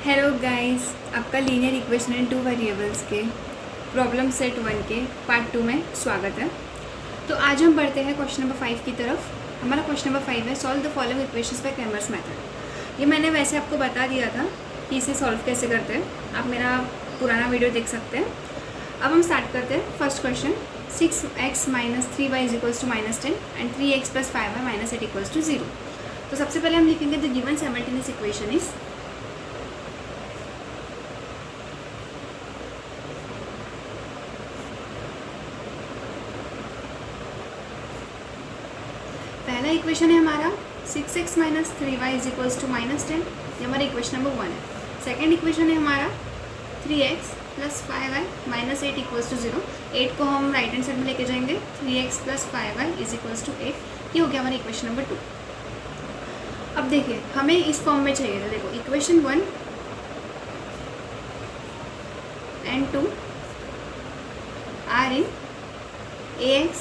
Hello guys, आपका linear equation in 2 variables के problem set 1 के पार्ट 2 में स्वागत है। तो आज हम बढ़ते हैं क्वेश्चन नंबर 5 की तरफ। हमारा क्वेश्चन नंबर 5 है solve the following equations bye Cramer's method. ये मैंने वैसे आपको बता दिया था कि इसे सॉल्व कैसे करते हैं, आप मेरा पुराना वीडियो देख सकते हैं। अब हम स्टार्ट करते हैं। First question, 6x - 3y = -10 and 3x + 5y - 8 = 0। तो सबसे पहले हम लिखेंगे the given simultaneous equation is पहला इक्वेशन है हमारा 6x - 3y = -10, ये हमारा इक्वेशन नंबर 1 है। सेकेंड इक्वेशन है हमारा 3x + 5y - 8 = 0। 8 को हम राइट हैंड साइड में लेके जाएंगे, 3x + 5y = 8। ये हो गया हमारा इक्वेशन नंबर 2। अब देखिए हमें इस फॉर्म में चाहिए था। देखो equation 1 and 2 are in ax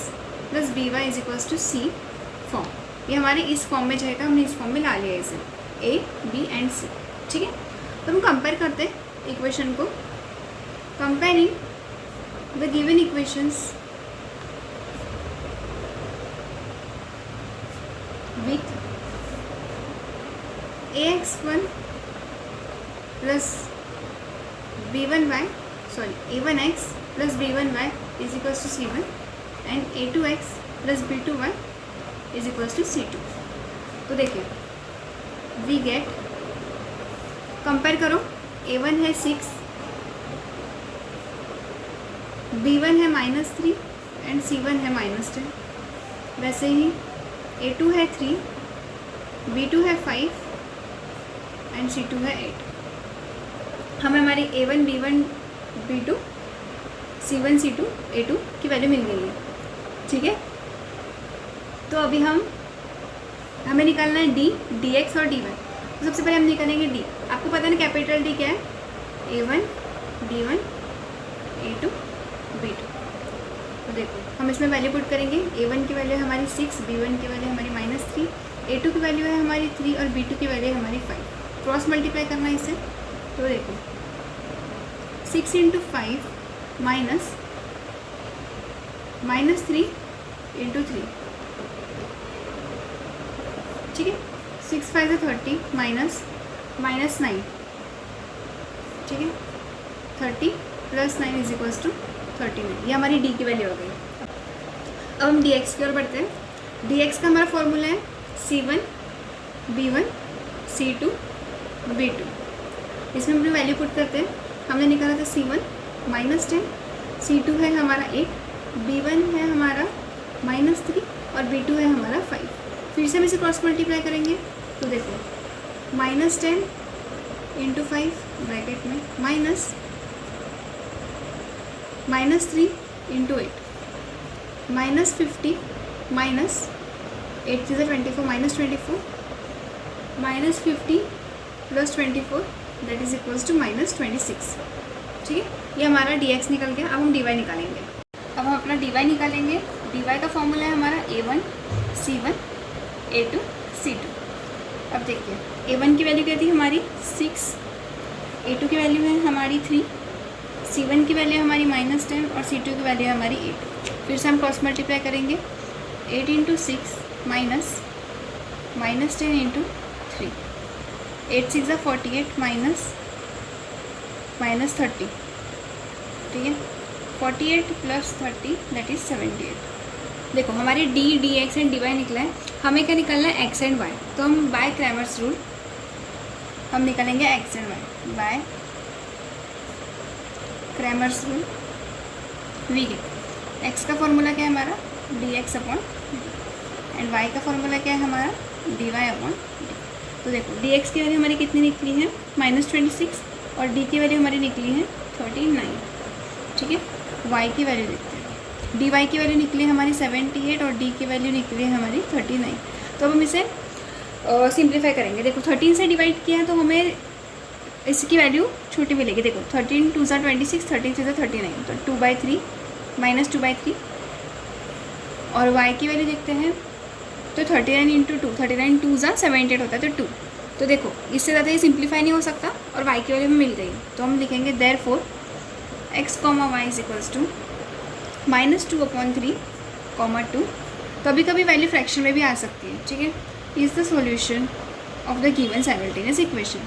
+ by = c form. ये हमारे इस फॉर्म में चाहिए था, हमने इस फॉर्म में ला लिया इसे, a, b एंड c। ठीक है, तो हम कंपेयर करते हैं इक्वेशन को। Comparing the given equations with ax1 + b1y a1x + b1y = c1 and a2x + b2y = c2। तो देखिए वी गेट, कंपेयर करो, a1 है 6, b1 है -3 एंड c1 है -10। वैसे ही a2 है 3, b2 है 5 एंड c2 है 8। हमें हमारी a1 b1 b2 c1 c2 a2 की वैल्यू मिल गई है। ठीक है, तो अभी हमें निकालना है डी, dx और dy। तो सबसे पहले हम निकालेंगे डी। आपको पता है ना कैपिटल डी क्या है, a1 b1 a2 b2। तो देखो हम इसमें वैल्यू पुट करेंगे। a1 की वैल्यू है हमारी 6, b1 की वैल्यू है हमारी -3, a2 की वैल्यू है हमारी 3 और b2 की वैल्यू है हमारी 5। क्रॉस मल्टीप्लाई करना है इसे। तो देखो 6 × 5 -3 × 3। ठीक है, 6 5 30 -9। ठीक है, 30 + 9 = 39। ये हमारी डी की वैल्यू हो गई। अब हम dx की ओर बढ़ते हैं। dx का हमारा फॉर्मूला है c1 b1 c2 b2। इसमें अपनी वैल्यू पुट करते हैं। हमने निकाला था c1 -10, c2 है हमारा 8, b1 है हमारा -3 और b2 है हमारा 5। फिर से हम इसे क्रॉस मल्टीप्लाई करेंगे। तो देखो -10 × 5 ब्रैकेट में -3 × 8 -50 -8 × 24 -24 -50 + 24 दैट इज इक्वल्स टू -26। ठीक है, ये हमारा dx निकल गया। अब हम dy निकालेंगे। अब हम अपना dy निकालेंगे। dy का फॉर्मूला है हमारा a1 c1 a2 c2। अब देखिए a1 की वैल्यू क्या थी हमारी 6, a2 की वैल्यू है हमारी 3, c1 की वैल्यू है हमारी -10 और c2 की वैल्यू है हमारी 8। फिर से हम क्रॉस मल्टीप्लाई करेंगे। 8 × 6 -10 × 3, 8 6 48 -30। ठीक है, 48 + 30 दैट इज 78। देखो हमारे डी, dx एंड dy निकला है। हमें क्या निकालना है, x एंड y। तो हम बाय क्रैमर्स रूल हम निकालेंगे x and y by Cramer's rule. We get x का फॉर्मूला क्या है हमारा dx/dt एंड y का फॉर्मूला क्या है हमारा dy/dt। तो देखो dx की वैल्यू हमारी कितनी निकली है -26 और d की वैल्यू हमारी निकली है 39। ठीक है, y की वैल्यू देखते हैं। dy की वैल्यू निकली है हमारी 78 और d की वैल्यू निकली है हमारी 39। तो अब हम इसे सिंप्लीफाई करेंगे। देखो 13 से डिवाइड किया है तो हमें इसकी वैल्यू छोटी मिलेगी। देखो 13 2 = 26, 13 3 = 39, तो 2/3 -2/3। और y की वैल्यू देखते हैं तो 39 × 2, 39 2 = 78 होता है, तो 2। तो देखो इससे ज़्यादा ये सिंप्लीफाई नहीं हो सकता और y की वैल्यू हमें मिल गई, तो हम लिखेंगे therefore x comma y is equals to -2/3, 2। कभी कभी वैल्यू फ्रैक्शन में भी आ सकती है, ठीक है। Is the solution of the given simultaneous equation.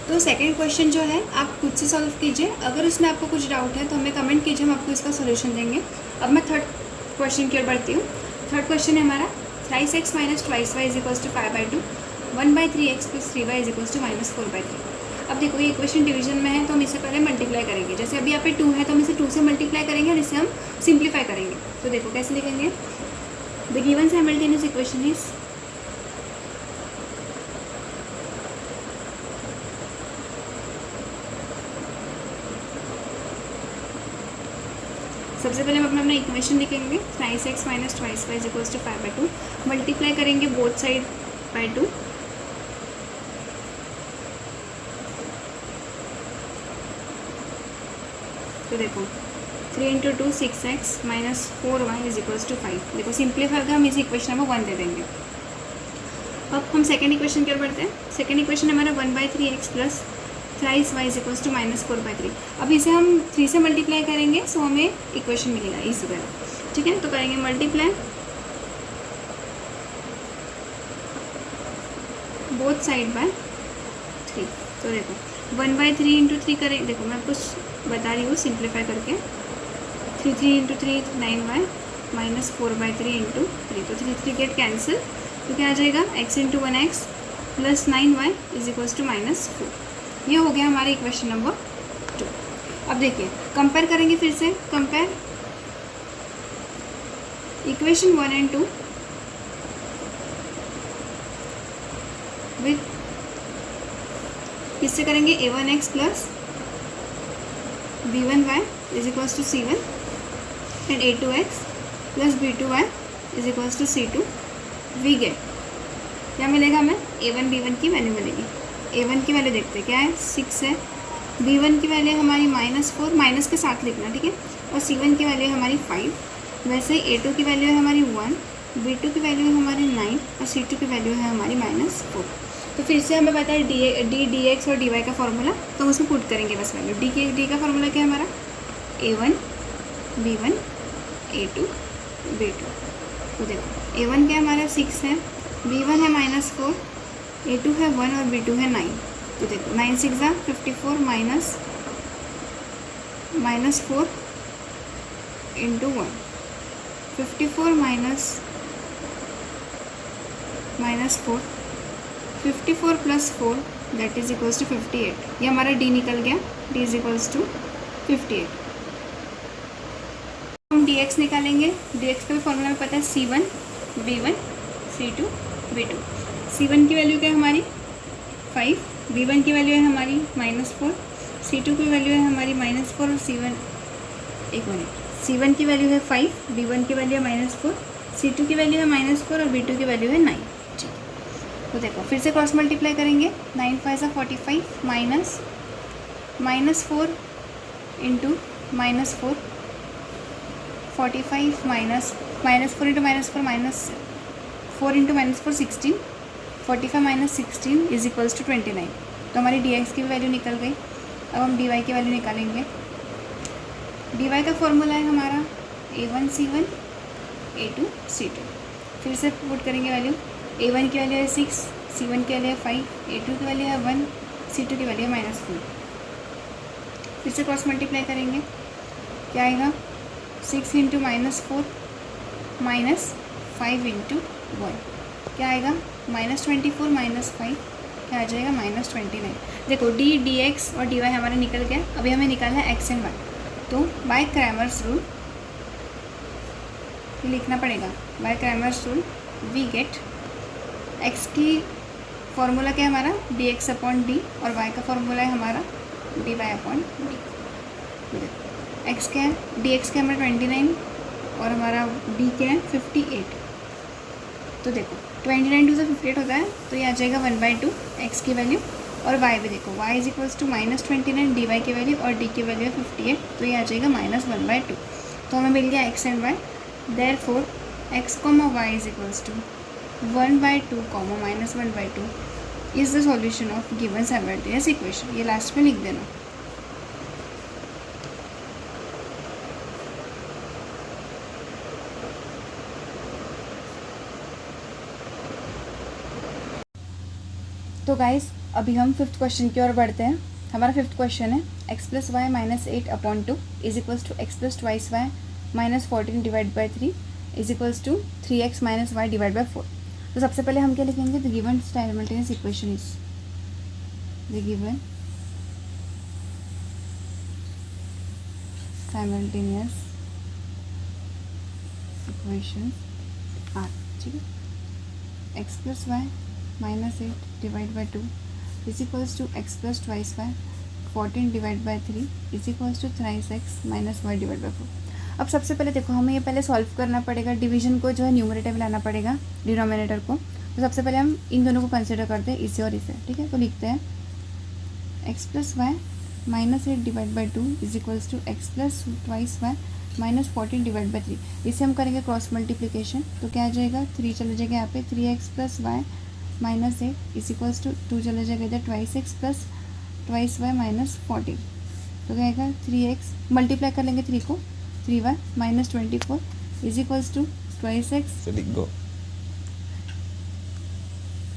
तो सेकंड क्वेश्चन जो है आप खुद से सॉल्व कीजिए, अगर उसमें आपको कुछ डाउट है तो हमें कमेंट कीजिए, हम आपको इसका सॉल्यूशन देंगे। अब मैं थर्ड क्वेश्चन की ओर बढ़ती हूँ। थर्ड क्वेश्चन है हमारा 3x - 2y is equals to 5/2, 1/3x + 3y is equals to -4/3। अब देखो ये इक्वेशन डिवीजन में है तो हम इससे पहले मल्टीप्लाई करेंगे। जैसे अभी यहाँ पे 2 है तो हम इसे 2 से मल्टीप्लाई करेंगे और इसे हम सिंप्लीफाई करेंगे। तो देखो कैसे लिखेंगे, the given simultaneous equation is सबसे पहले हम अपना इक्वेशन लिखेंगे 3x - 2y is equals to 5/2, multiply करेंगे बोथ साइड बाय 2, तो देखो 3 × 2 6x - 4y is equals to 5। देखो सिंप्लीफाई कर हम इस इक्वेशन में 1 दे देंगे। अब हम सेकेंड इक्वेशन की ओर बढ़ते हैं। सेकेंड इक्वेशन हमारा 1/3x + 3y is equals to -4/3। अब इसे हम 3 से मल्टीप्लाई करेंगे सो हमें इक्वेशन मिलेगा इसी तरह, ठीक है। तो करेंगे मल्टीप्लाई बोथ साइड बाय 3। तो देखो 1/3 × 3 करें, देखो मैं कुछ बता रही हूँ सिंप्लीफाई करके, 3 × 3 9y -4/3 × 3, तो 3 गेट कैंसिल, तो क्या आ जाएगा x × 1x + 9y is equals to -4। ये हो गया हमारा इक्वेशन नंबर 2। अब देखिए कंपेयर करेंगे, फिर से कंपेयर इक्वेशन 1 और 2 विथ, किससे करेंगे a1x + b1y is equals to c1 and a2x + b2y is equals to c2। We get क्या मिलेगा हमें, a1 b1 की वैल्यू मिलेगी। a1 की वैल्यू देखते हैं क्या है, 6 है। b1 की वैल्यू हमारी -4, माइनस के साथ लिखना, ठीक है। और c1 की वैल्यू है हमारी 5। वैसे a2 की वैल्यू है हमारी 1, b2 की वैल्यू है हमारी 9 और c2 की वैल्यू है हमारी -4। तो फिर से हमें पता है डी dx और dy का फॉर्मूला, तो हम उसमें पुट करेंगे बस वैल्यू। डी का फॉर्मूला क्या है हमारा, a1 b1 a2 b2। तो देखो a1 क्या हमारा 6 है, b1 है -4, a2 है 1 और b2 है 9। तो देखो 9 × 6 = 54 -4 × 1, 54 -4, 54 + 4 दैट इज इक्वल्स टू 58। ये हमारा d निकल गया, d इज इक्वल्स टू 58। हम dx निकालेंगे, dx का भी फॉर्मूला में पता है c1 b1 c2 b2। c1 की वैल्यू क्या है हमारी 5, b1 की वैल्यू है हमारी -4, c2 की वैल्यू है हमारी -4 और c1 की वैल्यू है 5, b1 की वैल्यू है -4, c2 की वैल्यू है -4 और b2 की वैल्यू है 9। ठीक, तो देखो फिर से क्रॉस मल्टीप्लाई करेंगे, 9 × 5 = 45 -4 into -4, 45 -4 into -4 into -4 16, 45 - 16 is equals to 29। तो हमारी dx की वैल्यू निकल गई। अब हम dy की वैल्यू निकालेंगे। dy का फॉर्मूला है हमारा a1 c1 a2 c2। फिर से पुट करेंगे वैल्यू, a1 की वैल्यू है 6, c1 की वैल्यू है 5, a2 की वैल्यू है 1, c2 की वैल्यू है -4। फिर से क्रॉस मल्टीप्लाई करेंगे, क्या आएगा 6 इंटू -4 -5 इंटू 1, क्या आएगा -24 -5, क्या आ जाएगा -29। देखो dx और dy हमारा निकल गया। अभी हमें निकालना है x एंड y, तो बाय क्रैमर्स रूल लिखना पड़ेगा। By Cramer's rule we get x की फॉर्मूला क्या है हमारा dx/d और y का फॉर्मूला है हमारा dy/d। x क्या है, dx क्या है हमारा 29 और हमारा d क्या है 58। तो देखो 29 2 से 58 होता है, तो ये आ जाएगा 1/2 x की वैल्यू। और y भी देखो y is equals to -29 dy की वैल्यू और d की वैल्यू है 58, तो ये आ जाएगा -1/2। तो हमें मिल गया x and y। Therefore x comma y is equals to 1/2 comma -1/2 is the solution of given simultaneous equation. ये लास्ट में लिख देना. तो गाइस अभी हम फिफ्थ क्वेश्चन की ओर बढ़ते हैं. हमारा फिफ्थ क्वेश्चन है x plus y -8/2 is equals to x plus twice y -14 divide by 3 is equals to 3x minus y divide by 4. तो सबसे पहले हम क्या लिखेंगे? The given simultaneous equation is the given simultaneous equation are. ठीक है. x plus y -8 divide by 2 is equals to x plus twice y 14 divide by 3 is equals to thrice x minus y divide by 4. अब सबसे पहले देखो, हमें ये पहले solve करना पड़ेगा. डिवीजन को जो है न्यूमरेटर में लाना पड़ेगा, डिनोमिनेटर को. तो सबसे पहले हम इन दोनों को कंसिडर करते हैं, इसे और इसे. ठीक है. तो लिखते हैं x plus y -8 divide by 2 is equals to x plus twice y -14 divide by 3. इसे हम करेंगे क्रॉस मल्टीप्लिकेशन. तो क्या आ जाएगा? 3 चले जाएगा यहाँ पे. 3x plus y -8 is equals to 2 चले जाएगा इधर. Twice x plus twice y -14. तो क्या आएगा? 3x मल्टीप्लाई कर लेंगे 3 को. 3y -24 is equals to twice x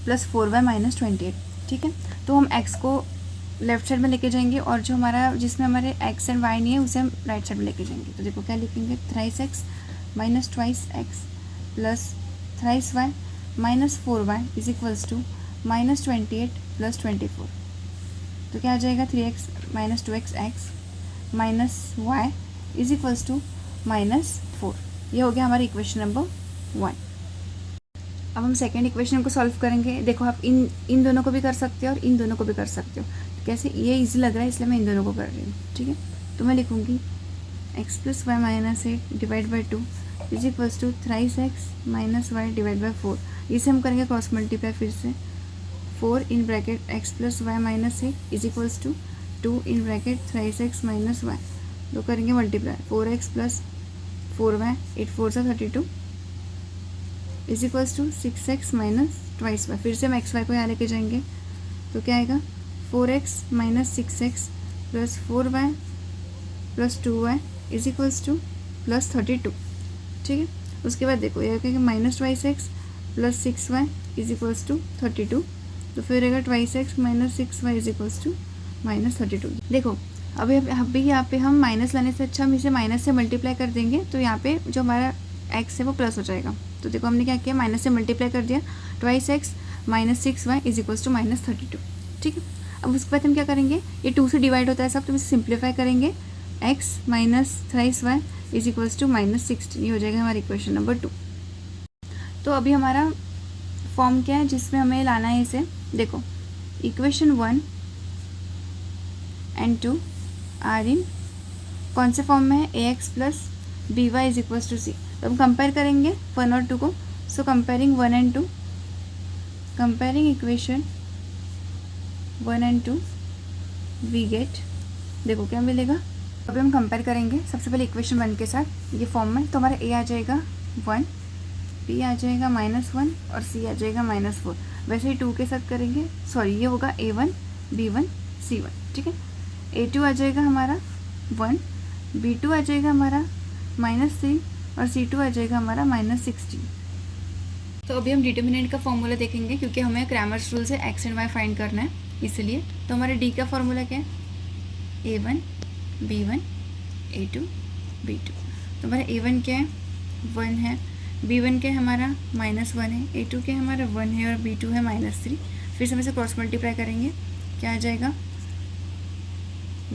plus 4y -28. ठीक है. तो हम x को लेफ्ट साइड में लेके जाएंगे और जो हमारा जिसमें हमारे x एंड y नहीं है उसे हम राइट साइड में लेके जाएंगे. तो देखो क्या लिखेंगे? Thrice x minus twice x plus thrice y -4y is equals to -28 plus 24. तो क्या आ जाएगा? 3x minus 2x x minus y is equals to -4. ये हो गया हमारा इक्वेशन नंबर 1. अब हम सेकेंड इक्वेशन को सॉल्व करेंगे. देखो आप इन दोनों को भी कर सकते हो और इन दोनों को भी कर सकते हो. तो कैसे? ये इजी लग रहा है इसलिए मैं इन दोनों को कर रही हूँ. ठीक है. तो मैं लिखूँगी x plus y -8 divide by 2 is equals to thrice x minus y divide by 4. इसे हम करेंगे क्रॉस मल्टीप्लाई फिर से. 4 in bracket x plus y -8 is equals to 2 in bracket thrice x minus y. तो करेंगे मल्टीप्लाई. 4x प्लस 4y 8 4 से 32 is equals to 6x minus twice y. फिर से हम एक्स वाई को यहाँ लेके जाएंगे. तो क्या आएगा? 4x minus 6x plus 4y plus 2y is equals to plus 32. ठीक है. उसके बाद देखो यह कहेंगे minus twice x plus 6y is equals to 32. तो फिर रहेगा twice x minus 6y is equals to -32. देखो अभी यहाँ पे हम माइनस लाने से अच्छा हम इसे माइनस से मल्टीप्लाई कर देंगे. तो यहाँ पे जो हमारा x है वो प्लस हो जाएगा. तो देखो हमने क्या किया? माइनस से मल्टीप्लाई कर दिया. Twice x minus 6y is equals to -32. ठीक है. अब उसके बाद हम क्या करेंगे? ये 2 से डिवाइड होता है सब, तो इसे सिंप्लीफाई करेंगे. x minus thrice y is equals to -16. ये हो जाएगा हमारा इक्वेशन नंबर 2. तो अभी हमारा फॉर्म क्या है जिसमें हमें लाना है इसे? देखो इक्वेशन 1 एंड 2 आर इन कौन से फॉर्म में है? ax plus B Y is equals to C. तो हम कंपेयर करेंगे 1 और 2 को. So comparing 1 and 2, comparing equation 1 and 2 we get. देखो क्या मिलेगा. अभी हम कंपेयर करेंगे सबसे पहले इक्वेशन 1 के साथ ये फॉर्म में. तो हमारा a आ जाएगा 1, b आ जाएगा -1 और c आ जाएगा -4. वैसे ही 2 के साथ करेंगे. सॉरी ये होगा a1 b1 c1. ठीक है. a2 आ जाएगा हमारा 1, b2 आ जाएगा हमारा -3 और c2 आ जाएगा हमारा -16. तो अभी हम डिटर्मिनेंट का फॉर्मूला देखेंगे क्योंकि हमें क्रैमर्स रूल से x एंड y फाइंड करना है इसलिए. तो हमारे d का फॉर्मूला क्या है? a1 b1 a2 b2. तो हमारा a1 क्या है? 1 है. b1 क्या है हमारा? -1 है. a2 क्या है हमारा? 1 है और b2 है -3. फिर से हम इसे क्रॉस मल्टीप्लाई करेंगे. क्या आ जाएगा?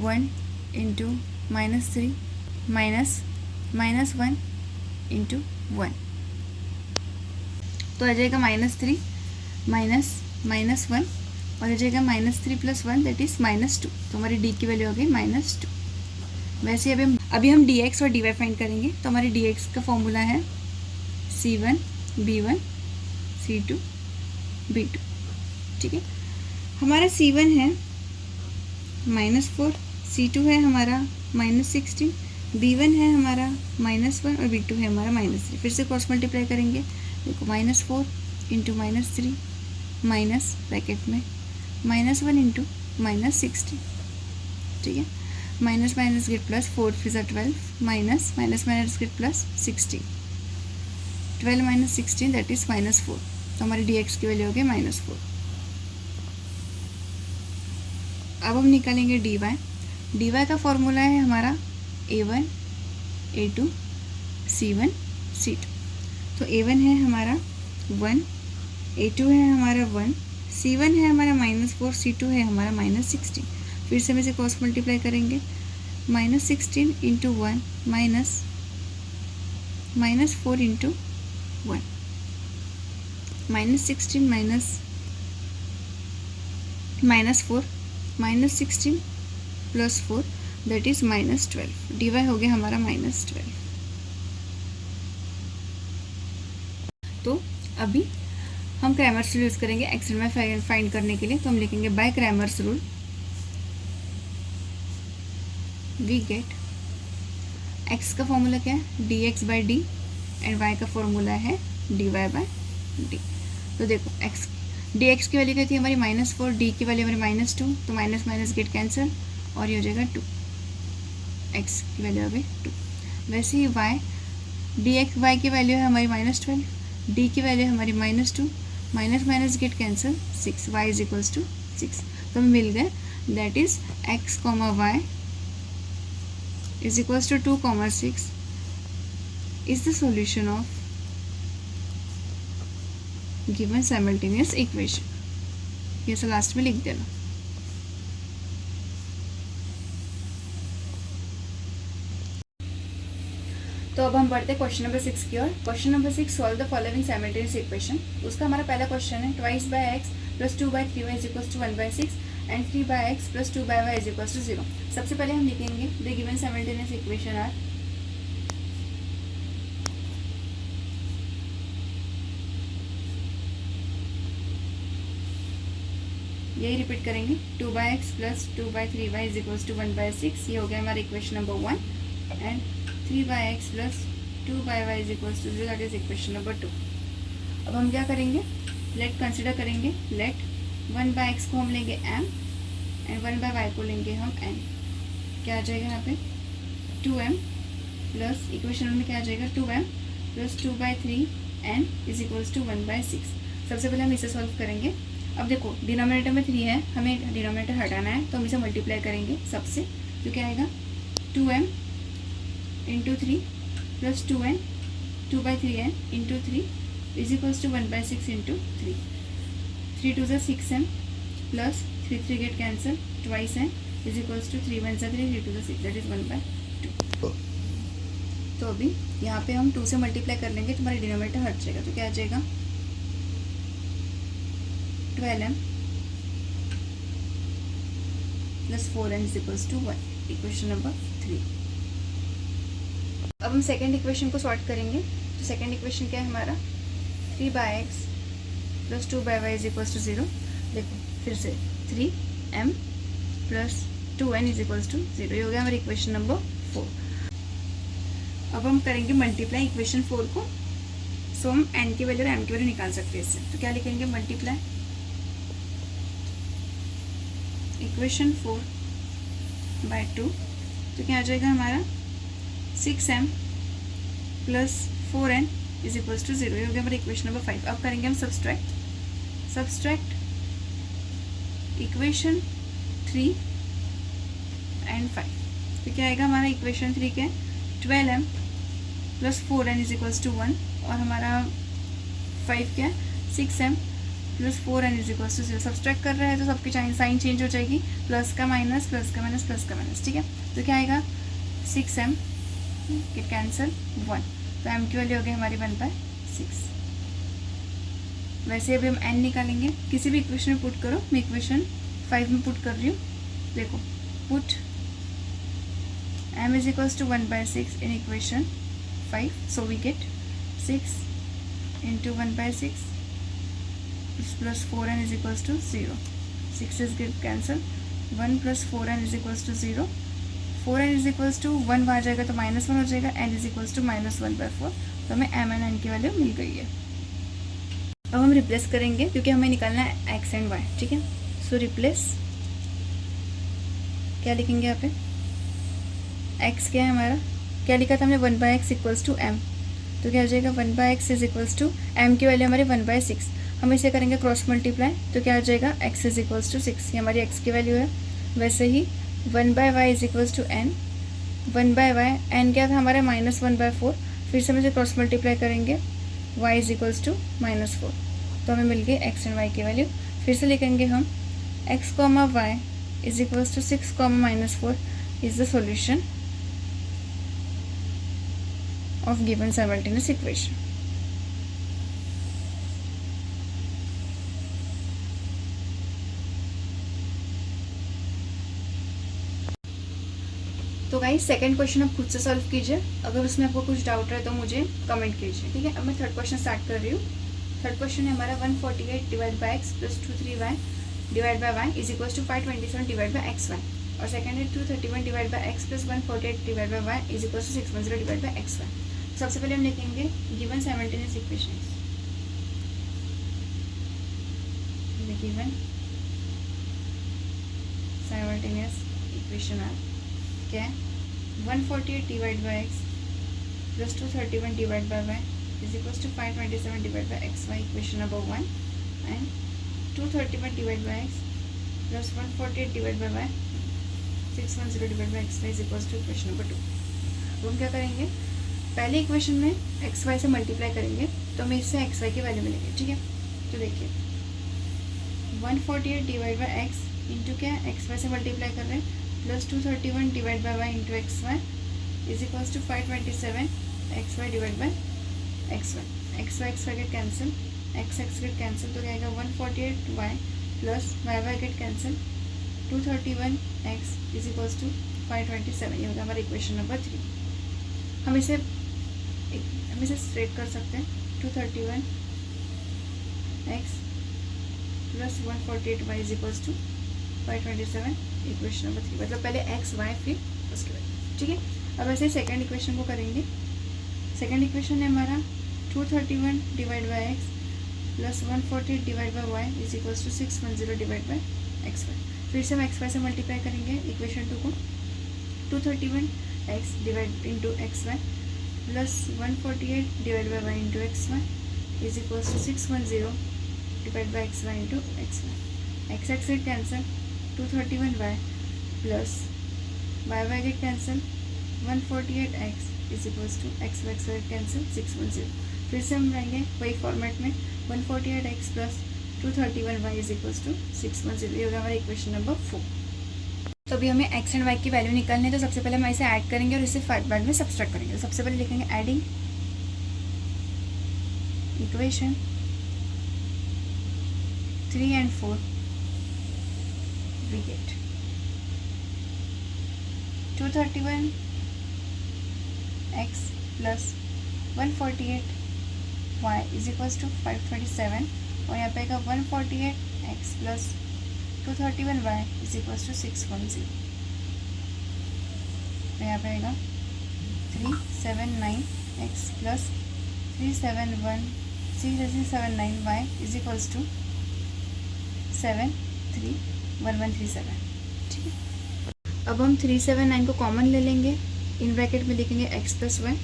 1 इंटू -3 -1 इंटू 1. तो आ जाएगा -3 -1 और आ जाएगा -3 + 1 दैट इज़ -2. तो हमारी d की वैल्यू हो गई -2. वैसे अभी हम dx और dy फाइंड करेंगे. तो हमारे dx का फॉर्मूला है c1 b1 c2 b2. ठीक है. हमारा c1 है -4, c2 है हमारा -16, B1 है हमारा -1 और B2 है हमारा -3। फिर से क्रॉस मल्टीप्लाई करेंगे, देखो -4 इंटू -3 माइनस ब्रैकेट में -1 इंटू -16, ठीक है। Minus minus gate plus, 4 3 12, minus minus minus gate plus 16, 12 minus 16 that is -4। तो हमारी dx की वैल्यू हो गई -4। अब हम निकालेंगे dy का फॉर्मूला है हमारा a1 a2 c1 c2। तो a1 है हमारा 1, a2 है हमारा 1, c1 है हमारा -4, c2 है हमारा -16। फिर से हम इसे क्रॉस मल्टीप्लाई करेंगे, -16 into 1 -4 into 1, -16 -4 -16 plus 4 that is -12। D y हो गया हमारा -12। तो अभी हम क्रैमर्स रूल यूज़ करेंगे एक्स एंड वाई फाइंड करने के लिए। तो हम लिखेंगे by Cramer's rule we get, x का फॉर्मूला क्या है dx by d and y का फॉर्मूला है dy बाई डी। तो देखो x dx की वैल्यू क्या थी हमारी -4, d की वैल्यू हमारी -2, तो माइनस माइनस गेट कैंसिल और ये हो जाएगा 2, x की वैल्यू हो गई 2। वैसे ही y dx y की वैल्यू है हमारी -12, d की वैल्यू है हमारी -2, minus minus get cancel 6, y is equals to 6। तो हमें मिल गए that is x, y is equals to 2, 6 is the solution of given simultaneous equation। ये सब लास्ट में लिख देना। तो अब हम बढ़ते हैं क्वेश्चन नंबर 6 की ओर। Question number 6, solve the following simultaneous equation. उसका हमारा पहला क्वेश्चन है twice by x plus 2 by 3y is equals to 1/6 and 3 by x plus 2 by Y is equals to 0। सबसे पहले हम लिखेंगे the given simultaneous equation are यही repeat करेंगे 2 by x plus 2 by 3y is equals to 1/6। ये हो गया हमारा equation number 1 and 3 by x plus 2 by Y is equals to 0 that is equation number 2। अब हम क्या करेंगे, लेट कंसिडर करेंगे। लेट 1 बाय एक्स को हम लेंगे m एंड 1 बाय वाई को लेंगे हम n। क्या आ जाएगा यहाँ पे 2m प्लस इक्वेशन में क्या आ जाएगा 2m plus 2 by 3n is equals to 1/6। सबसे पहले हम इसे सॉल्व करेंगे। अब देखो डिनोमिनेटर में 3 है, हमें डिनोमिनेटर हटाना है, तो हम इसे मल्टीप्लाई करेंगे सबसे। तो क्या आएगा 2m into 3 plus 2n 2/3n into 3 is equals to 1/6 into 3। 3 2 ज़ा 6m plus 3 3 get cancel, twice n is equals to 3 1 ज़ा 3 3 2 ज़ा 6 दैट इज 1/2। तो अभी यहाँ पे हम 2 से मल्टीप्लाई कर लेंगे, तुम्हारी डिनोमिनेटर हट जाएगा। तो क्या आ जाएगा 12m plus 4n is equals to 1, equation number 3। अब हम सेकेंड इक्वेशन को सॉर्ट करेंगे। तो सेकेंड इक्वेशन क्या है हमारा 3 by x plus 2 by Y is equals to 0। देखो फिर से 3m plus 2n is equals to 0, ये हो गया हमारी इक्वेशन नंबर 4। अब हम करेंगे मल्टीप्लाई इक्वेशन 4 को। सो हम n की वैल्यू और m की वैल्यू निकाल सकते हैं इससे। तो क्या लिखेंगे मल्टीप्लाई इक्वेशन 4 बाय 2। तो क्या आ जाएगा हमारा 6m plus 4n is equals to 0, ये हो गया हमारा इक्वेशन नंबर 5। अब करेंगे हम सब्सट्रैक्ट इक्वेशन 3 एंड 5। तो क्या आएगा हमारा इक्वेशन 3 के 12m plus 4n is equals to 1 और हमारा 5 क्या 6m plus 4n is equals to 0। Subtract कर रहा है तो सबकी साइन चेंज हो जाएगी, प्लस का माइनस प्लस का माइनस प्लस का माइनस, ठीक है। तो क्या आएगा 6m गेट कैंसिल 1, तो m की वैल्यू हो गई हमारी 1/6। वैसे अभी हम n निकालेंगे, किसी भी इक्वेशन में पुट करो। मैं इक्वेशन 5 में पुट कर रही हूँ। देखो put m is equals to 1/6 in equation 5, so we get 6 into 1/6 plus 4n is equals to 0। 6 is get cancel, 1 plus 4n is equals to 0, 4n is equals to 1 बाहर जाएगा तो -1 हो जाएगा, n इज इक्वल्स टू -1/4, तो हमें m and n की value मिल गई है। अब हम रिप्लेस करेंगे क्योंकि हमें निकालना है x एंड y, ठीक है। सो रिप्लेस, क्या लिखेंगे यहाँ पे, x क्या है हमारा, क्या लिखा था हमने 1/x इक्वल्स टू m, तो क्या हो जाएगा 1/x is equals to m की वैल्यू हमारी 1/6, हम इसे करेंगे क्रॉस मल्टीप्लाई, तो क्या हो जाएगा x इज इक्वल्स टू 6, ये हमारी x की वैल्यू है। वैसे ही 1/y is equals to n, 1/y n क्या था हमारा -1/4, फिर से हम इसे क्रॉस मल्टीप्लाई करेंगे, y इज इक्वल्स टू -4, तो हमें मिल गई x एंड y की वैल्यू। फिर से लिखेंगे हम x, y is equals to 6, -4 is the solution of given simultaneous equation. तो गाइस सेकंड क्वेश्चन आप खुद से सॉल्व कीजिए, अगर उसमें आपको कुछ डाउट है तो मुझे कमेंट कीजिए, ठीक है। अब मैं थर्ड क्वेश्चन स्टार्ट कर रही हूँ। थर्ड क्वेश्चन है हमारा 148 divide by x plus 23y divide by y is equals to 527 divide by x y, और सेकंड है 231 divide by x plus 148 divide by y is equals to 610 divide by x y. सबसे पहले हम लिखेंगे given simultaneous equations, given simultaneous equation है क्या है, 148 divide by x plus 231 divide by y is equals to 527 divide by x Y, equation number 1, and 231 divide by x plus 148 divide by y 610 divide by x y is equals to equation number 2। अब हम क्या करेंगे, पहले equation में x y से multiply करेंगे तो हमें इससे एक्स वाई की वैल्यू मिलेगी, ठीक है। तो देखिए 148 डिवाइड बाई एक्स इंटू क्या एक्स वाई से मल्टीप्लाई कर रहे हैं, plus 231 divide by y into x y is equals to 527 x y divide by x y. X y get cancel, x get cancel, तो क्या आएगा 148 y plus y get cancel, 231 x is equals to 527, ये होगा हमारा equation number 3। हम इसे straight कर सकते हैं, 231 x plus 148 y is equals to 527, equation number 3, मतलब पहले एक्स वाई फिर उसके बाद, ठीक है। अब ऐसे सेकंड इक्वेशन को करेंगे। सेकंड इक्वेशन है हमारा 231 divide by x plus 148 divide by y is equals to 610 divide by x y. फिर से हम एक्स वाई से मल्टीप्लाई करेंगे इक्वेशन 2 को, 231 x divide into x y plus 148 divide by y into x y is equals to 610 divide by x y into x y. X get cancel, 231 y plus y get cancel, 148 x is equals to x y cancel 610। फिर से हम रहेंगे वही format में, 148 x plus 231 y is equals to 610, ये होगा हमारा equation number 4। तो अभी हमें एक्स एंड वाई की वैल्यू निकालनी है, तो सबसे पहले हम इसे ऐड करेंगे और इसे बाद में सब्सट्रैक्ट करेंगे। तो सबसे पहले लिखेंगे adding equation 3 and 4 we get 231 x plus 148 y is equals to 527, और यहाँ पे आएगा 148 x plus 231 y is equals to 610, तो यहाँ पे आएगा 379 x plus 379 y is equals to 731137, ठीक है। अब हम 379 को कॉमन ले लेंगे, इन ब्रैकेट में लिखेंगे x plus y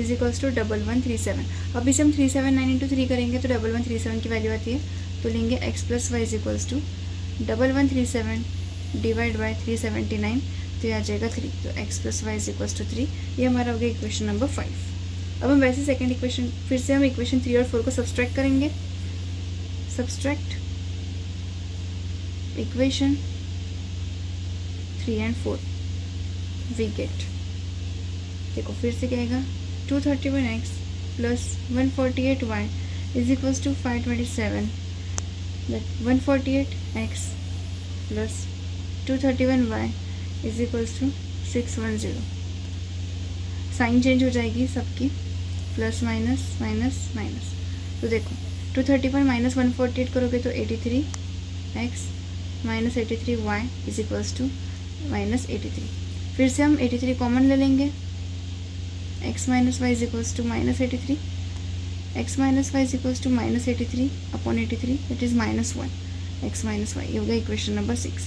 is equals to 1137। अब इसे हम 379 इंटू 3 करेंगे तो 1137 की वैल्यू आती है, तो लेंगे x plus y is equals to 1137 divide by 379, तो ये आ जाएगा 3, तो x plus y is equals to 3, ये हमारा हो गया इक्वेशन नंबर 5। अब हम वैसे सेकेंड इक्वेशन, फिर से हम इक्वेशन 3 और 4 को सब्सट्रैक्ट करेंगे, subtract equation 3 and 4 we get, देखो फिर से क्या आएगा 231x plus 148y is equals to 527, that 148x plus 231y is equals to 610। Sign change हो जाएगी सबकी, प्लस माइनस माइनस माइनस, तो देखो 231 माइनस 148 करोगे तो 83x minus 83y is equals to minus 83। फिर से हम 83 कॉमन ले लेंगे, x minus y is equals to minus 83, x minus y is equals to minus 83 upon 83 that is -1 x minus y. ये होगा इक्वेशन नंबर 6।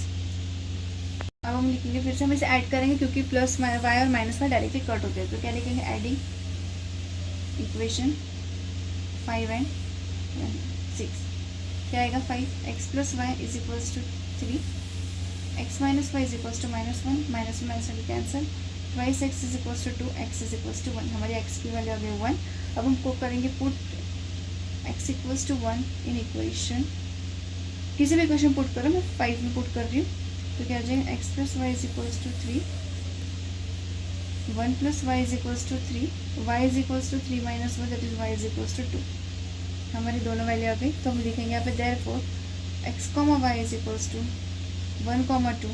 अब हम लिखेंगे, फिर से हम इसे ऐड करेंगे क्योंकि प्लस वाई और माइनस वाई डायरेक्टली कट होते हैं, तो क्या लिखेंगे, एडिंग इक्वेशन 5 एंड 6। क्या आएगा, 5x plus y is equals to 3, x minus y is equals to -1, minus minus cancel, twice x is equals to 2, x is equals to 1। हमारी x की value आ गई 1। अब हम को करेंगे put x equals to 1 in equation, किसी भी equation put करो, मैं 5 में पुट कर रही हूँ, तो क्या आ जाएगा, x plus y is equals to 3, 1 plus y is equals to 3, y is equals to 3 minus 1 that is y is equals to 2। हमारी दोनों वैल्यू आ गई, तो हम लिखेंगे यहाँ पे therefore x comma y is equals to 1 comma 2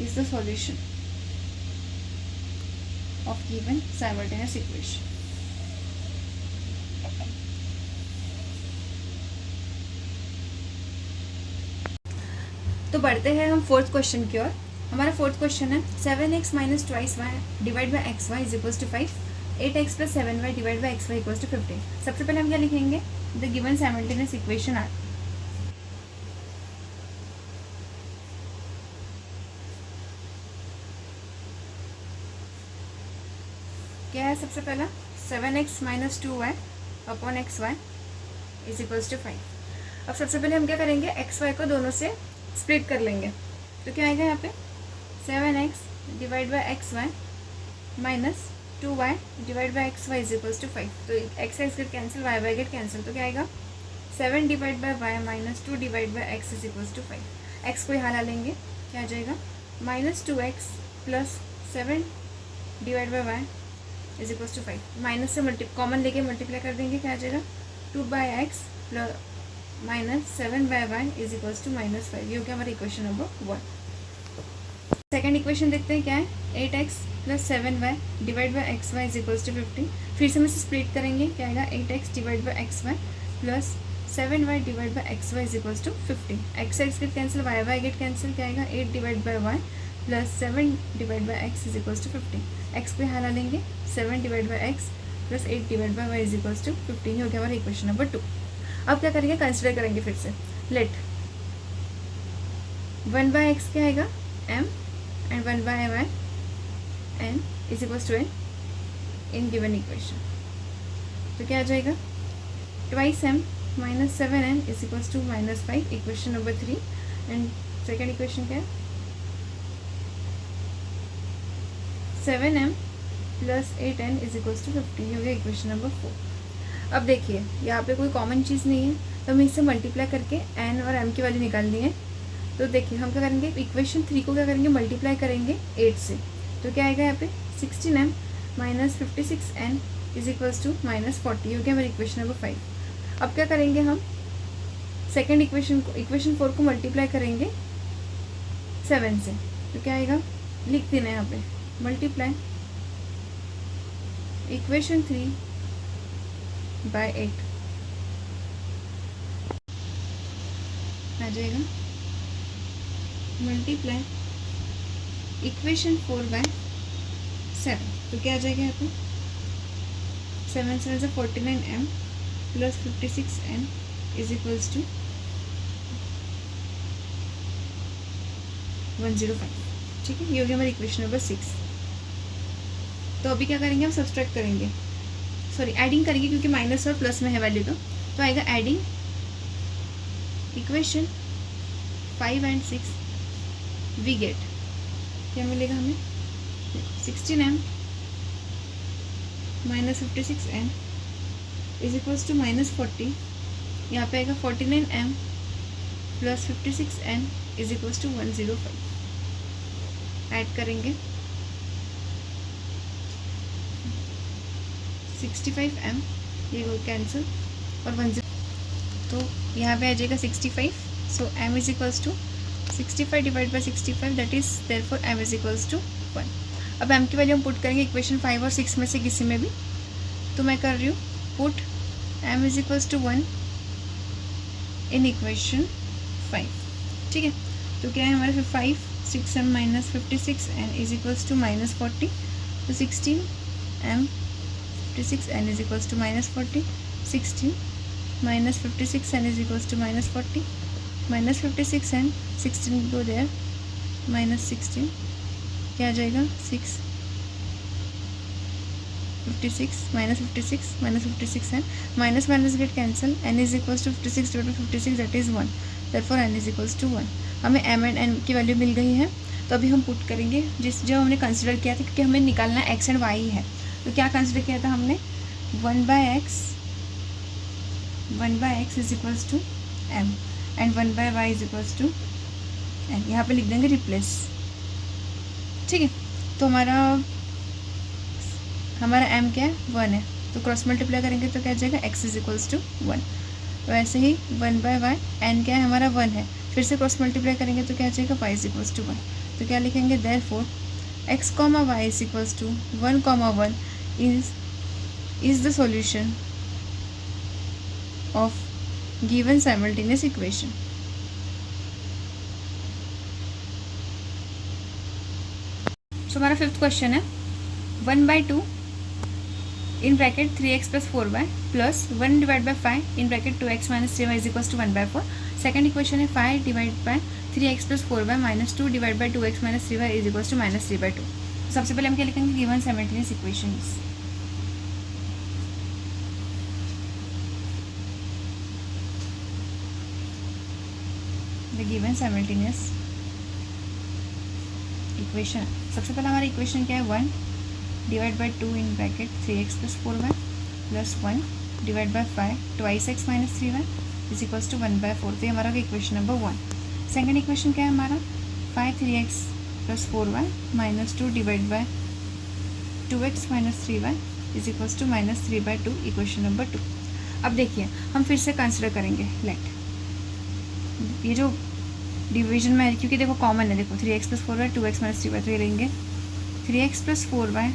is the solution of given simultaneous equation। तो बढ़ते हैं हम फोर्थ क्वेश्चन की ओर। हमारा फोर्थ क्वेश्चन है 7x minus twice y divide by x y is equals to 5, 8x plus 7y divide by x y equals to 15। सबसे पहले हम क्या लिखेंगे, the given simultaneous equation are. क्या है सबसे पहला, 7x minus 2y upon x y is equals to 5। अब सबसे पहले हम क्या करेंगे, एक्स वाई को दोनों से स्प्लिट कर लेंगे, तो क्या आएगा यहाँ पे 7x divide by x y minus 2y divide by x y is equals to 5। तो x x get cancel, y y get cancel, तो क्या आएगा 7 divide by y minus 2 divide by x is equals to 5। X को यहाँ ला लेंगे, क्या आ जाएगा minus 2x plus 7 divide by y is equals to 5। Minus से कॉमन लेके मल्टीप्लाई कर देंगे, क्या आ जाएगा 2 by x plus minus 7 by y is equals to -5। ये हो गया हमारा इक्वेशन नंबर 1। सेकेंड इक्वेशन देखते हैं क्या है, 8x plus 7y divide by x y is equals to 15। फिर से हम इसे स्प्लिट करेंगे, क्या आएगा 8x divide by x y plus 7y divide by x y is equals to 15। X x get cancel, y y get cancel, क्या आएगा 8 divide by y plus 7 divide by x is equals to 15। X पे यहाँ ला लेंगे, 7 divide by x plus 8 divide by y is equals to 15। हो गया हमारा equation number 2। अब क्या करेंगे, कंसिडर करेंगे फिर से, लेट 1 बाई एक्स क्या आएगा m and 1 by y n is equals to n in given equation. तो क्या आ जाएगा, twice m minus 7n is equals to -5, equation number 3। And second equation क्या है, 7m plus 8n is equals to 15। हो गया इक्वेशन नंबर 4। अब देखिए यहाँ पे कोई कॉमन चीज़ नहीं है, तो हमें इससे मल्टीप्लाई करके n और m की वैल्यू निकालनी है। तो देखिए हम क्या करेंगे, इक्वेशन 3 को क्या करेंगे, मल्टीप्लाई करेंगे 8 से, तो क्या आएगा यहाँ पे 16m minus 56n is equals to -40। हो गया हमारी इक्वेशन नंबर 5। अब क्या करेंगे हम, सेकेंड इक्वेशन को, इक्वेशन 4 को मल्टीप्लाई करेंगे 7 से, तो क्या आएगा, लिख देना है यहाँ पे मल्टीप्लाई इक्वेशन 3 बाय 8 आ जाएगा, मल्टीप्लाई इक्वेशन 4 बाय 7, तो क्या आ जाएगा यहाँ पे 7 7 से 49m plus 56n is equals to 105। ठीक है, ये हो गया हमारी इक्वेशन नंबर 6। तो अभी क्या करेंगे, हम सब्सट्रैक्ट करेंगे, सॉरी एडिंग करेंगे क्योंकि माइनस और प्लस में है वैल्यू, तो आएगा adding equation 5 and 6 we get, क्या मिलेगा हमें 16m minus 56n is equals to -40। यहाँ पे आएगा 49m plus 56n is equals to 105। Add करेंगे 65m, ये वो कैंसिल और 10, तो यहाँ पे आ जाएगा 65। So m is equals to 65 divide by 65 that is therefore m is equals to 1। अब m की वैल्यू हम पुट करेंगे इक्वेशन 5 और 6 में से किसी में भी, तो मैं कर रही हूँ put m is equals to 1 in equation 5। ठीक है, तो क्या है हमारे 5 6m minus 56n is equals to minus 40, तो 16m 56n is equals to minus 40, 16 minus 56n is equals to minus 40, minus 56n 16 go there, minus 16 क्या आ जाएगा 6 56 minus 56 n minus minus get cancel, n is equals to 56 divide by 56 that is 1, therefore n is equals to 1। हमें m and n की value मिल गई है, तो अभी हम पुट करेंगे जो हमने कंसिडर किया था, क्योंकि हमें निकालना x एंड y है। तो क्या कंसिडर किया था हमने 1/x is equals to m and 1/y is equals to n। यहाँ पे लिख देंगे रिप्लेस, ठीक है। तो हमारा m क्या है 1 है, तो क्रॉस मल्टीप्लाई करेंगे तो क्या आ जाएगा x इज इक्वल्स टू 1। वैसे ही 1/y, n क्या है हमारा 1 है, फिर से क्रॉस मल्टीप्लाई करेंगे तो क्या आ जाएगा y इज इक्वल्स टू 1। तो क्या लिखेंगे therefore x, y is equals to 1, 1 is the solution of given simultaneous equation. So हमारा फिफ्थ क्वेश्चन है 1/2 in bracket 3x plus 4y plus 1 divided by 5 in bracket 2x minus 3y is equals to 1/4। Second equation है 5 divided by 3x plus 4y minus 2 divided by 2x minus 3y is equals to minus 3/2। सबसे पहले हम क्या लिखेंगे given simultaneous equations. The given simultaneous equation, सबसे पहले हमारा equation क्या है 1 divide by 2 in bracket 3x plus 4y plus 1 divide by 5 twice x minus 3y is equals to 1/4। तो ये हमारा इक्वेशन नंबर 1। सेकेंड इक्वेशन क्या है हमारा 5 3x plus 4y minus 2 divide by 2x minus 3y is equals to minus 3/2, equation number 2। अब देखिए हम फिर से कंसिडर करेंगे लेट ये जो डिवीजन में, क्योंकि देखो कॉमन है, देखो 3x plus 4y 2x minus 3y, तो ये लेंगे 3x plus 4y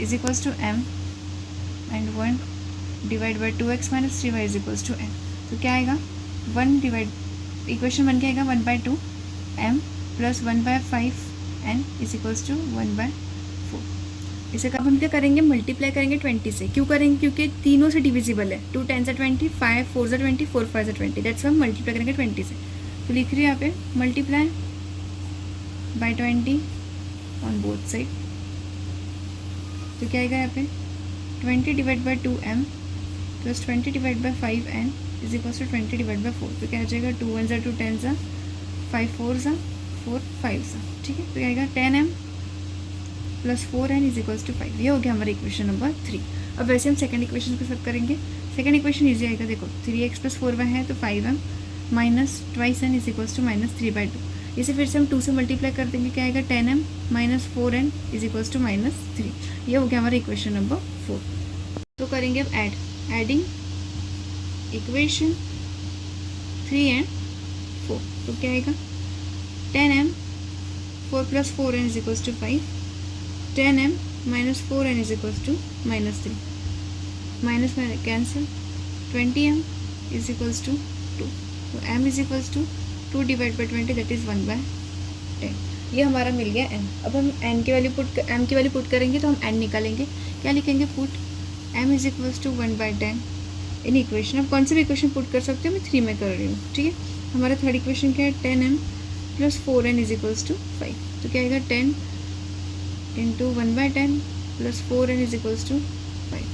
is equals to m and 1 divide by 2x minus 3y is equals to n। तो क्या आएगा 1 डिवाइड, इक्वेशन 1 क्या आएगा 1/2 m plus 1/5 n is equals to 1/4। इसे अब हम क्या करेंगे मल्टीप्लाई करेंगे 20 से। क्यों करेंगे, क्योंकि तीनों से डिविजिबल है, 2 10 से 20, 5 4 से 20, 4 5 से 20, दैट्स हम मल्टीप्लाई करेंगे 20 से। तो लिख रही है यहाँ पे multiply by 20 on both side. तो क्या आएगा यहाँ पे 20 divide by 2m plus 20 divide by 5n is equals to 20 divide by 4। तो क्या आ जाएगा 2 1 2 10 सा 5 4 सा 4 5 सा, ठीक है। तो क्या आएगा 10m plus 4n is equals to 5। ये हो गया हमारा इक्वेशन नंबर 3। अब वैसे हम सेकंड इक्वेशन के साथ करेंगे। सेकंड इक्वेशन ईजी आएगा, देखो 3x प्लस 4y है तो 5m minus twice n is equals to minus 3/2। इसे फिर से हम 2 से मल्टीप्लाई कर देंगे, क्या आएगा 10m minus 4n is equals to minus 3। ये हो गया हमारा इक्वेशन नंबर 4। तो करेंगे अब एडिंग इक्वेशन 3 एंड 4। तो क्या आएगा 10m 4 plus 4n is equals to 5, 10m minus 4n is equals to minus 3, minus में cancel 20m is equals to 2। तो m is equals to 2 divide by 20 that is 1/10। ये हमारा मिल गया n। अब हम m की वैल्यू पुट करेंगे तो हम n निकालेंगे। क्या लिखेंगे put m is equals to 1/10 in equation. अब कौन सी भी इक्वेशन पुट कर सकते हो, मैं 3 में कर रही हूँ, ठीक है। हमारा थर्ड इक्वेशन क्या है 10m plus 4n is equals to 5। तो क्या आएगा 10 into 1/10 plus 4n is equals to 5,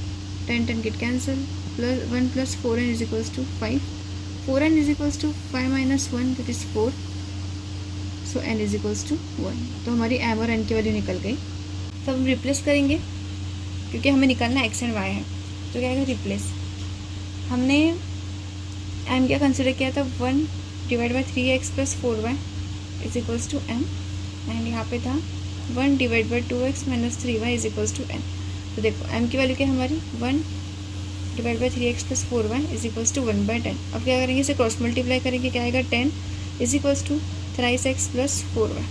10 10 get cancel, plus 1 plus 4n is equals to 5, 4n is equals to 5 minus 1 that is 4, so n is equals to 1। तो हमारी m और n की value निकल गई। तो हम रिप्लेस करेंगे क्योंकि हमें निकालना x एंड y है। तो क्या आएगा रिप्लेस, हमने m क्या कंसिडर किया था 1 divide by 3x plus 4y is equals to m and यहाँ पे था 1 divide by 2x minus 3y is equals to n। तो देखो m की वैल्यू क्या है हमारी 1 divide by 3x plus 4y is equals to 1/10। अब क्या करेंगे इसे क्रॉस मल्टीप्लाई करेंगे, क्या आएगा 10 is equals to thrice x plus 4y,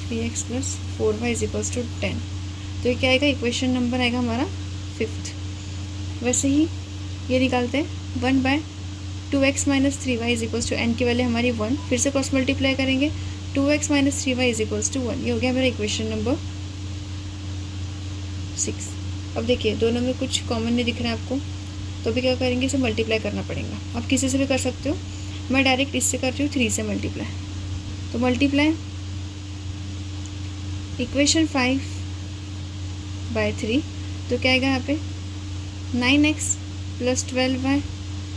3x plus 4y is equals to 10। तो ये क्या आएगा इक्वेशन नंबर आएगा हमारा 5th। वैसे ही ये निकालते हैं 1/2x minus 3y is equals to n की वैल्यू हमारी 1, फिर से क्रॉस मल्टीप्लाई करेंगे 2x minus 3y is equals to 1। ये हो गया मेरा इक्वेशन नंबर 6। अब देखिए दोनों में कुछ कॉमन नहीं दिख रहा है आपको, तो भी क्या करेंगे, इसे मल्टीप्लाई करना पड़ेगा। आप किसी से भी कर सकते हो, मैं डायरेक्ट इससे कर रही हूँ 3 से मल्टीप्लाई। तो मल्टीप्लाई इक्वेशन 5 बाय 3, तो क्या आएगा यहाँ पे 9x plus 12y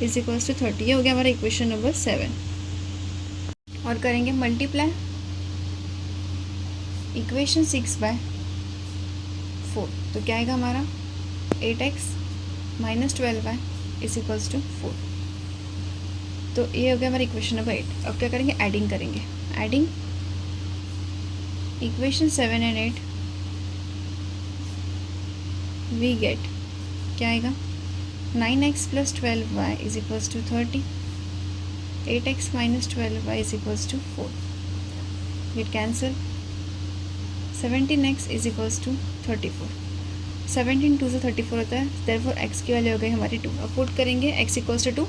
is equals to 30। ये हो गया हमारा इक्वेशन नंबर 7। और करेंगे मल्टीप्लाई इक्वेशन 6 बाय 4, तो क्या आएगा हमारा 8x minus 12y is equals to 4। तो ये हो गया हमारा इक्वेशन नंबर 8। अब क्या करेंगे, एडिंग करेंगे। Adding equation 7 and 8 we get, क्या आएगा 9x plus 12y is equals to 30, 8x minus 12y is equals to 4, get cancel, 17x is equals to 34। 17 2 से 34 होता है, देयरफॉर x की वैल्यू हो गई हमारी 2। अब पुट करेंगे x equals to 2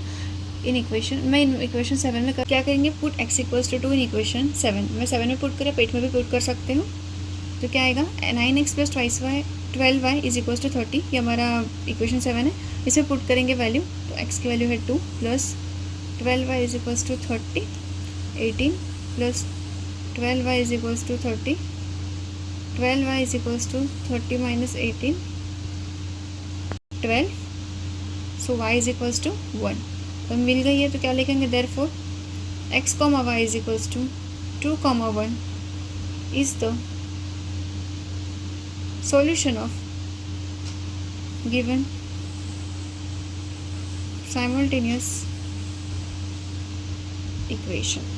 in equation, मैं इन इक्वेशन 7 में क्या करेंगे, put x equals to 2 in equation 7। मैं 7 में पुट करें, पेट में भी पुट कर सकते हो। तो क्या आएगा 9x plus 12y is equals to 30। ये हमारा इक्वेशन 7 है, इसमें पुट करेंगे वैल्यू, तो x की वैल्यू है 2 plus 12y is equals to 30, 18 plus 12y is equals to 30, 12y is equals to 30 minus 18 12, so y is equals to 1। तो मिल गई है, तो क्या लिखेंगे, therefore x, y is equals to 2, 1 is the solution of given simultaneous equation।